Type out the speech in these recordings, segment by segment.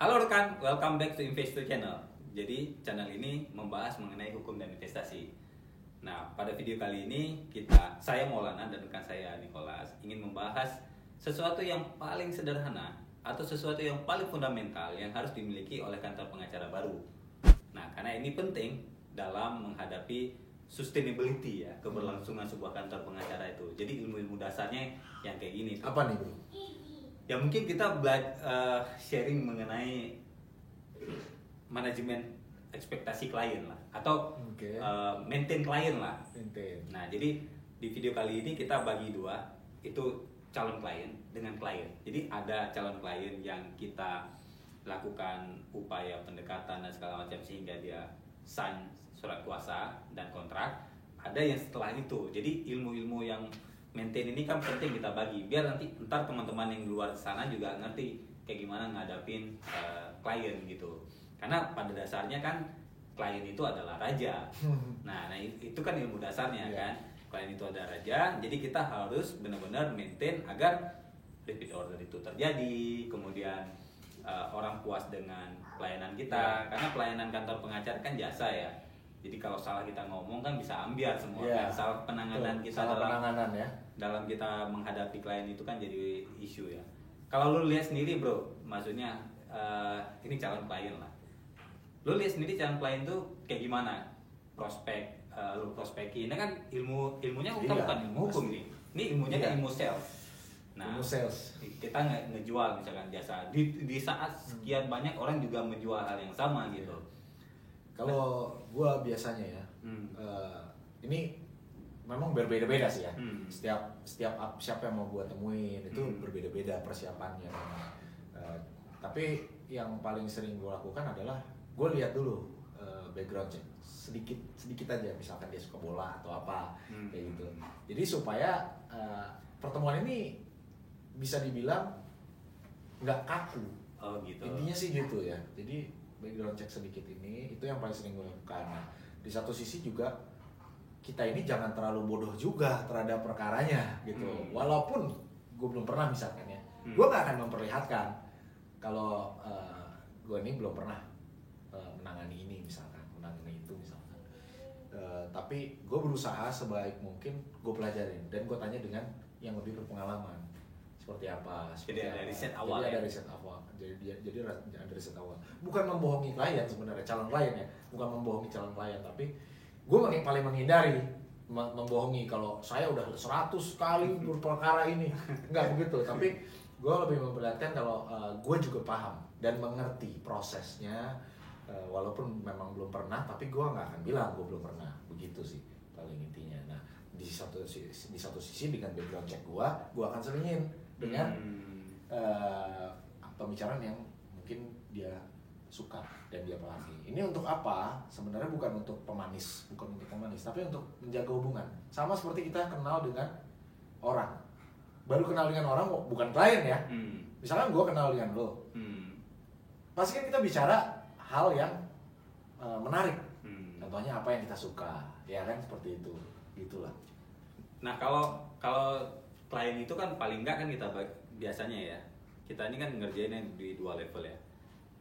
Halo rekan, welcome back to Investor Channel. Jadi channel ini membahas mengenai hukum dan investasi. Nah, pada video kali ini saya Maulana dan rekan saya Nicholas ingin membahas sesuatu yang paling sederhana atau sesuatu yang paling fundamental yang harus dimiliki oleh kantor pengacara baru. Nah, karena ini penting dalam menghadapi sustainability ya, keberlangsungan sebuah kantor pengacara itu. Jadi ilmu-ilmu dasarnya yang kayak gini tuh. Apa nih bro? Ya mungkin kita sharing mengenai manajemen ekspektasi klien lah, atau maintain klien lah. Nah, jadi di video kali ini kita bagi dua, itu calon klien dengan klien. Jadi ada calon klien yang kita lakukan upaya pendekatan dan segala macam sehingga dia sign surat kuasa dan kontrak. Ada yang setelah itu. Jadi ilmu-ilmu yang maintain ini kan penting kita bagi biar nanti ntar teman-teman yang di luar sana juga ngerti kayak gimana ngadapin klien gitu. Karena pada dasarnya kan klien itu adalah raja. Nah itu kan ilmu dasarnya kan. Klien itu ada raja, jadi kita harus benar-benar maintain agar repeat order itu terjadi, kemudian orang puas dengan pelayanan kita. Karena pelayanan kantor pengacara kan jasa ya. Jadi kalau salah kita ngomong kan bisa ambiar semua kan. Salah penanganan kita dalam kita menghadapi klien itu kan jadi isu ya. Kalau lu lihat sendiri bro, maksudnya ini calon klien lah. Lu lihat sendiri calon klien tuh kayak gimana? Prospek, lu prospekin. Ini kan ilmunya bukan ilmu hukum nih. Ini ilmunya kan ilmu sales. Nah, ilmu sales. Kita ngejual misalkan jasa. Di saat sekian banyak orang juga menjual hal yang sama gitu. Kalau gua biasanya ya, ini memang berbeda-beda sih ya. Setiap siapa yang mau gua temuin itu berbeda-beda persiapannya. Tapi yang paling sering gua lakukan adalah gua lihat dulu background check sedikit aja, misalkan dia suka bola atau apa kayak gitu. Jadi supaya pertemuan ini bisa dibilang nggak kaku. Oh gitu. Intinya sih gitu ya. Jadi background check sedikit ini itu yang paling sering gue lakukan. Nah, di satu sisi juga kita ini jangan terlalu bodoh juga terhadap perkaranya gitu. Walaupun gue belum pernah misalkan ya, gue gak akan memperlihatkan kalau gue ini belum pernah menangani ini misalkan, menangani itu misalkan. Tapi gue berusaha sebaik mungkin gue pelajarin dan gue tanya dengan yang lebih berpengalaman. Seperti apa? Jadi ada riset awal. Jadi ada riset awal. Jadi ada riset awal. Bukan membohongi klien sebenarnya, calon klien ya. Bukan membohongi calon klien, tapi gue paling menghindari membohongi kalau saya udah 100 kali berperkara ini. Enggak begitu, tapi gue lebih memperlihatkan kalau gue juga paham dan mengerti prosesnya. Walaupun memang belum pernah, tapi gue nggak akan bilang gue belum pernah. Begitu sih paling intinya. Nah, di satu sisi dengan background check gue akan seringin dengan pembicaraan yang mungkin dia suka dan dia pelajari. Ini untuk apa? Sebenarnya bukan untuk pemanis, tapi untuk menjaga hubungan. Sama seperti kita kenal dengan orang. Baru kenal dengan orang, bukan klien ya. Misalkan gue kenal dengan lo, pasti kan kita bicara hal yang menarik. Contohnya apa yang kita suka, ya kan seperti itu, gitulah. Nah kalau klien itu kan paling enggak kan kita biasanya ya, kita ini kan ngerjainnya di dua level ya.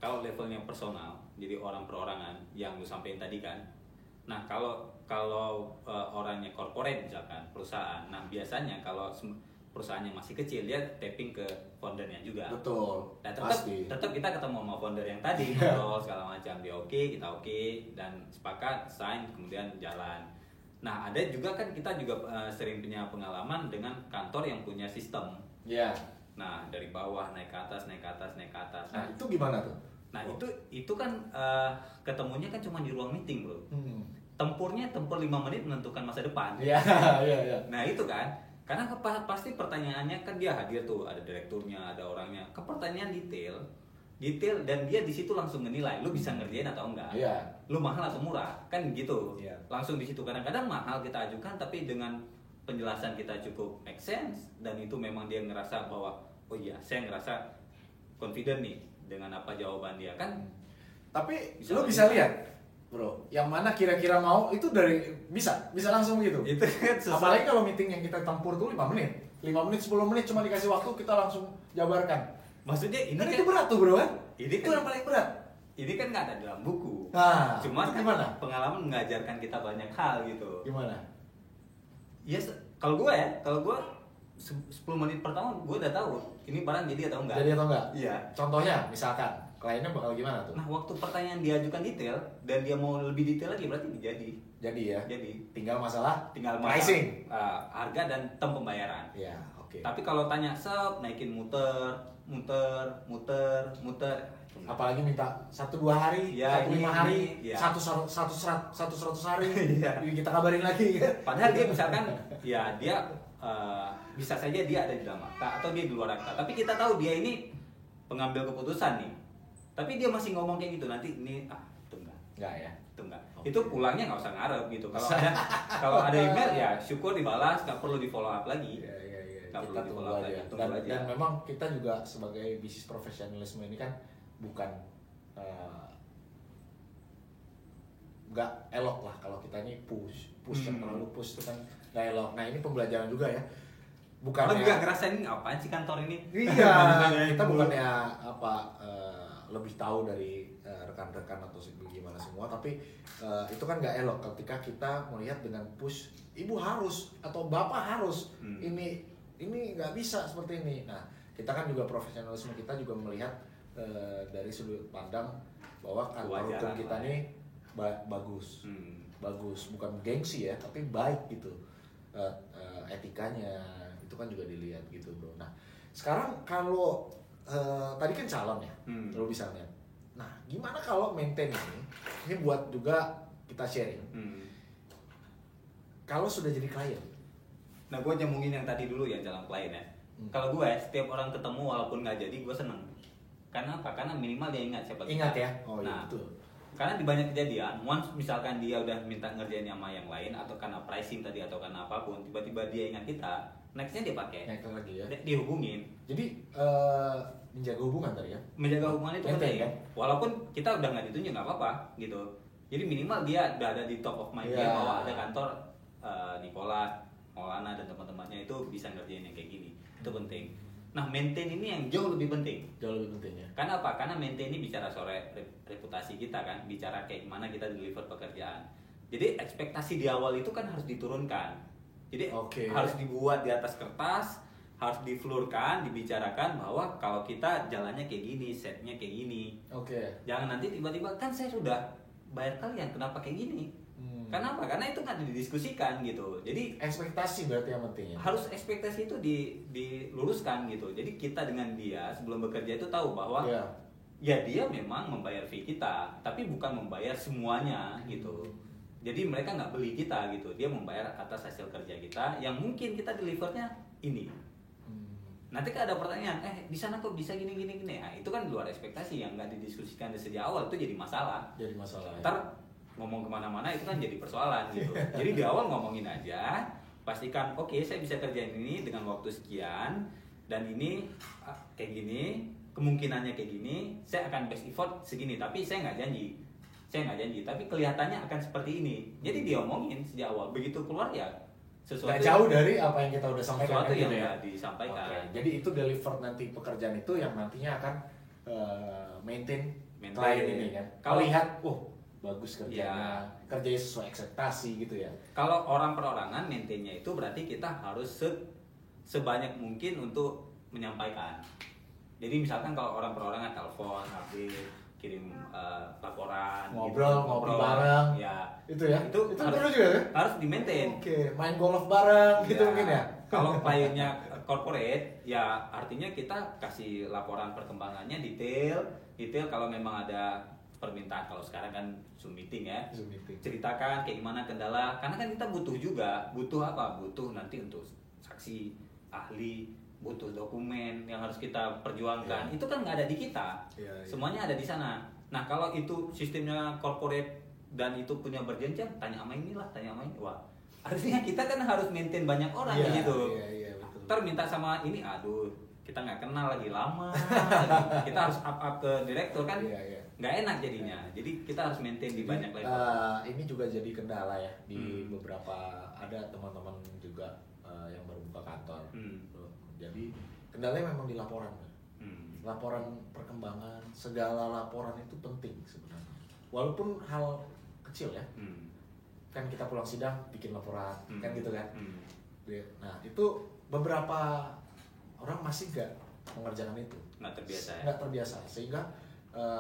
Kalau levelnya personal, jadi orang perorangan yang lu sampein tadi kan. Nah kalau orangnya corporate misalkan perusahaan, nah biasanya kalau perusahaannya masih kecil dia tapping ke foundernya juga. Betul. Nah tetap kita ketemu sama founder yang tadi, ngobrol segala macam, dia oke, kita oke, dan sepakat sign kemudian jalan. Nah ada juga kan kita juga sering punya pengalaman dengan kantor yang punya sistem. Iya. Nah dari bawah naik ke atas. Nah itu gimana tuh? Nah itu kan ketemunya kan cuma di ruang meeting bro. Tempur 5 menit menentukan masa depan. Iya. Nah itu kan, karena pasti pertanyaannya kan dia hadir tuh, ada direkturnya, ada orangnya. Pertanyaan detail dan dia di situ langsung menilai lu bisa ngerjain atau enggak. Iya. Lu mahal atau murah, kan gitu. Iya. Langsung di situ. Kadang-kadang mahal kita ajukan tapi dengan penjelasan kita cukup make sense dan itu memang dia ngerasa bahwa oh iya, saya ngerasa confident nih dengan apa jawaban dia kan. Tapi lu bisa lihat, bro, yang mana kira-kira mau itu dari bisa langsung gitu. Itu kan Apalagi kalau meeting yang kita tempur tuh 5 menit 10 menit cuma dikasih waktu kita langsung jabarkan. Maksudnya ini kan itu berat tuh bro kan? Ini itu yang paling berat. Ini kan nggak ada dalam buku. Nah, cuma kan gimana? Pengalaman mengajarkan kita banyak hal gitu. Gimana? Ya kalau gue 10 menit pertama gue udah tahu ini barang jadi atau enggak. Jadi atau enggak? Iya. Contohnya misalkan kliennya bakal gimana tuh? Nah, waktu pertanyaan diajukan detail dan dia mau lebih detail lagi berarti jadi. Jadi ya. Jadi tinggal masalah pricing, harga dan tem pembayaran. Iya, oke. Tapi kalau tanya naikin muter, apalagi minta 1-2 hari, ya, 1-5 hari, ya. 100 hari, kita kabarin lagi. Padahal dia misalkan, ya dia bisa saja dia ada di dalam akta atau dia di luar akta. Tapi kita tahu dia ini pengambil keputusan nih. Tapi dia masih ngomong kayak gitu nanti ini itu enggak ya, itu enggak. Okay. Itu pulangnya nggak usah ngarep gitu. Kalau ada email ya syukur dibalas, nggak perlu di follow up lagi. Kita tunggu aja. Dan memang kita juga sebagai bisnis profesionalisme ini kan bukan nggak elok lah kalau kita ini push yang terlalu push itu kan nggak elok. Nah ini pembelajaran juga ya. Bukannya nggak ngerasain apaan sih kantor ini? Iya. Kita bukannya lebih tahu dari rekan-rekan atau gimana semua, tapi itu kan nggak elok ketika kita melihat dengan push ibu harus atau bapak harus ini nggak bisa seperti ini. Nah kita kan juga profesionalisme kita juga melihat dari sudut pandang bahwa kantor hukum kita nih bagus, bukan gengsi ya, tapi baik gitu, etikanya itu kan juga dilihat gitu bro. Nah sekarang kalau tadi kan calon ya, lo bisa lihat. Nah gimana kalau maintain ini buat juga kita sharing. Kalau sudah jadi klien. Nah gue nyambungin yang tadi dulu ya jalan klien ya. Kalau gue setiap orang ketemu walaupun nggak jadi gue seneng. Karena apa? Karena minimal dia ingat siapa kita. Ingat ya. Oh iya betul. Karena di banyak kejadian, once misalkan dia udah minta ngerjain sama yang lain atau karena pricing tadi atau karena apapun, tiba-tiba dia ingat kita, nextnya dia pakai. Next lagi ya. Dihubungin. Jadi menjaga hubungan tadi ya. Menjaga hubungan itu penting. Kan? Walaupun kita udah nggak ditunjuk nggak apa-apa gitu. Jadi minimal dia udah ada di top of mind dia bahwa ada kantor Nicola, Maulana dan teman-temannya itu bisa ngerjain yang kayak gini. Itu penting. Nah, maintain ini yang jauh lebih penting. Jauh lebih penting ya. Karena apa? Karena maintain ini bicara soal reputasi kita kan, bicara kayak gimana kita deliver pekerjaan. Jadi ekspektasi di awal itu kan harus diturunkan. Jadi harus dibuat di atas kertas, harus diflurkan, dibicarakan bahwa kalau kita jalannya kayak gini, setnya kayak gini. Jangan nanti tiba-tiba kan saya sudah bayar kalian, kenapa kayak gini? Kenapa? Karena itu nggak didiskusikan gitu. Jadi ekspektasi berarti yang penting ya. Harus ekspektasi itu diluruskan gitu. Jadi kita dengan dia sebelum bekerja itu tahu bahwa ya dia memang membayar fee kita, tapi bukan membayar semuanya gitu. Jadi mereka nggak beli kita gitu. Dia membayar atas hasil kerja kita yang mungkin kita delivernya ini. Nanti kan ada pertanyaan, di sana kok bisa gini. Nah, itu kan di luar ekspektasi yang nggak didiskusikan dari sejak awal, itu jadi masalah. Ntar ngomong kemana-mana itu kan jadi persoalan gitu. Jadi di awal ngomongin aja, pastikan saya bisa kerjain ini dengan waktu sekian dan ini kayak gini, kemungkinannya kayak gini, saya akan best effort segini, tapi saya nggak janji, tapi kelihatannya akan seperti ini. Jadi diomongin sejak awal, begitu keluar ya sesuatu jauh dari apa yang kita udah sampaikan. Sesuatu yang ya disampaikan. Jadi itu deliver nanti pekerjaan itu yang nantinya akan maintain klien ini kan. Kalau lihat, bagus kerjanya, kerjanya sesuai ekspektasi gitu ya. Kalau orang perorangan maintainnya itu berarti kita harus sebanyak mungkin untuk menyampaikan. Jadi misalkan kalau orang perorangan telepon, update, kirim laporan, ngobrol bareng, ya itu harus juga ya? Harus di maintain. Main golf bareng gitu mungkin ya. Kalau kliennya corporate, ya artinya kita kasih laporan perkembangannya detail kalau memang ada permintaan. Kalau sekarang kan Zoom meeting ya, ceritakan kayak gimana kendala, karena kan kita butuh apa? Butuh nanti untuk saksi, ahli, butuh dokumen yang harus kita perjuangkan. Itu kan nggak ada di kita, semuanya ada di sana. Nah kalau itu sistemnya corporate dan itu punya berjenjang, tanya sama ini, wah artinya kita kan harus maintain banyak orang gitu. Ntar minta sama ini, kita nggak kenal lagi lama, kita harus up ke direktur kan. Nggak enak jadinya, jadi kita harus maintain di banyak level. Ini juga jadi kendala ya di beberapa, ada teman-teman juga yang baru buka kantor. Jadi kendalanya memang di laporan. laporan perkembangan, segala laporan itu penting sebenarnya. Walaupun hal kecil ya. Kan kita pulang sidang bikin laporan, kan gitu kan. Nah, itu beberapa orang masih nggak mengerjakan itu. Nggak terbiasa ya? Nggak terbiasa, sehingga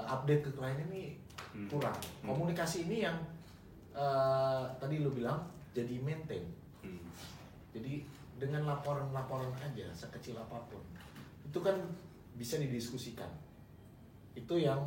update ke klien ini kurang. Komunikasi ini yang tadi lu bilang jadi maintain. Jadi dengan laporan-laporan aja sekecil apapun itu kan bisa didiskusikan. Itu yang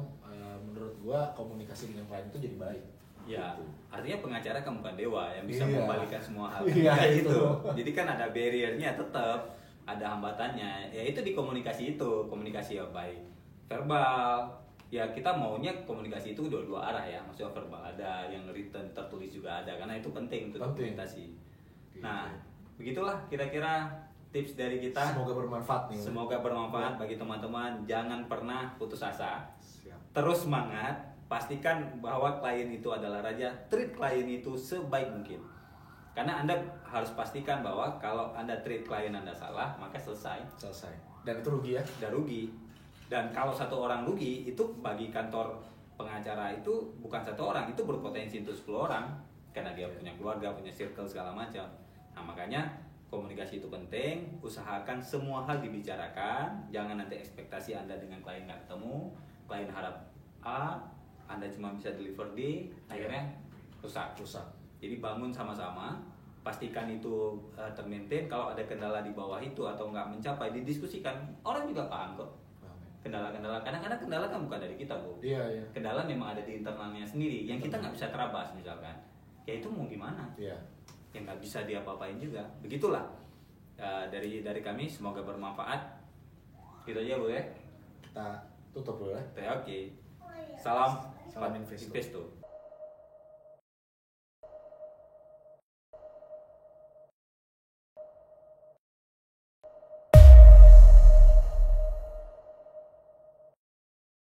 menurut gua komunikasi dengan klien itu jadi baik. Ya, gitu. artinya pengacara kan bukan dewa yang bisa Iya. membalikan semua hal. Iya, itu. Jadi kan ada barriernya tetap, ada hambatannya. Ya itu di komunikasi itu, komunikasi yang baik. Verbal, ya kita maunya komunikasi itu dua arah ya. Maksudnya verbal ada, yang written tertulis juga ada, karena itu penting untuk dokumentasi. Gitu. Nah, begitulah kira-kira tips dari kita. Semoga bermanfaat nih. Semoga bermanfaat bagi teman-teman. Jangan pernah putus asa. Siap. Terus semangat. Pastikan bahwa klien itu adalah raja. Treat klien itu sebaik mungkin. Karena Anda harus pastikan bahwa kalau Anda treat klien Anda salah, maka selesai. Dan itu rugi ya? Udah rugi. Dan kalau satu orang rugi, itu bagi kantor pengacara itu bukan satu orang, itu berpotensi untuk 10 orang. Karena dia punya keluarga, punya circle segala macam. Nah, makanya komunikasi itu penting. Usahakan semua hal dibicarakan. Jangan nanti ekspektasi Anda dengan klien nggak ketemu. Klien harap A, Anda cuma bisa deliver D, akhirnya rusak. Jadi bangun sama-sama, pastikan itu termaintain. Kalau ada kendala di bawah itu atau nggak mencapai, didiskusikan. Orang juga paham kok. Kendala-kendala, kadang-kadang kendala kan bukan dari kita, Bu. Iya. Kendala memang ada di internalnya sendiri, yang kita nggak bisa terabas misalkan. Ya itu mau gimana? Iya. Yang nggak bisa diapa-apain juga. Begitulah dari kami, semoga bermanfaat. Gitu aja, Bu ya. Kita tutup dulu ya. Oke. Salam Salam Investo. Investo.